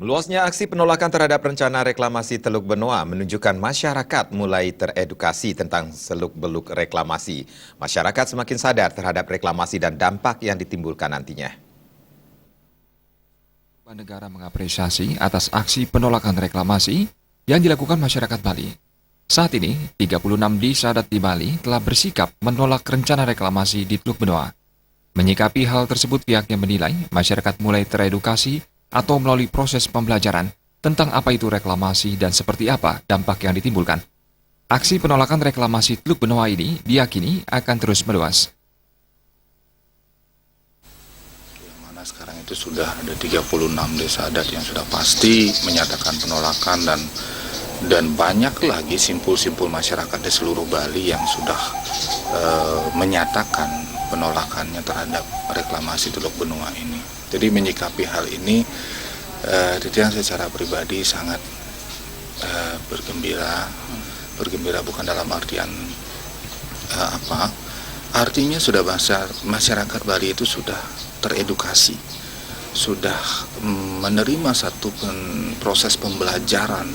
Meluasnya aksi penolakan terhadap rencana reklamasi Teluk Benoa menunjukkan masyarakat mulai teredukasi tentang seluk-beluk reklamasi. Masyarakat semakin sadar terhadap reklamasi dan dampak yang ditimbulkan nantinya. Negara mengapresiasi atas aksi penolakan reklamasi yang dilakukan masyarakat Bali. Saat ini, 36 desa adat di Bali telah bersikap menolak rencana reklamasi di Teluk Benoa. Menyikapi hal tersebut, pihaknya menilai masyarakat mulai teredukasi atau melalui proses pembelajaran tentang apa itu reklamasi dan seperti apa dampak yang ditimbulkan. Aksi penolakan reklamasi Teluk Benoa ini diyakini akan terus meluas. Sekarang itu sudah ada 36 desa adat yang sudah pasti menyatakan penolakan dan banyak lagi simpul-simpul masyarakat di seluruh Bali yang sudah menyatakan penolakannya terhadap reklamasi Teluk Benoa ini. Jadi menyikapi hal ini, Titian secara pribadi sangat bergembira bukan dalam artian artinya sudah masyarakat Bali itu sudah teredukasi, sudah menerima satu proses pembelajaran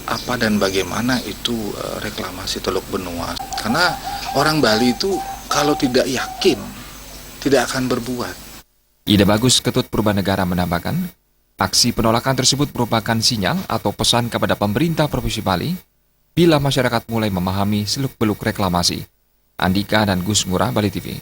apa dan bagaimana itu reklamasi Teluk Benoa. Karena orang Bali itu kalau tidak yakin, tidak akan berbuat. Ida Bagus, Ketut Purbanegara menambahkan, aksi penolakan tersebut merupakan sinyal atau pesan kepada pemerintah Provinsi Bali bila masyarakat mulai memahami seluk-beluk reklamasi. Andika dan Gus Ngurah, Bali TV.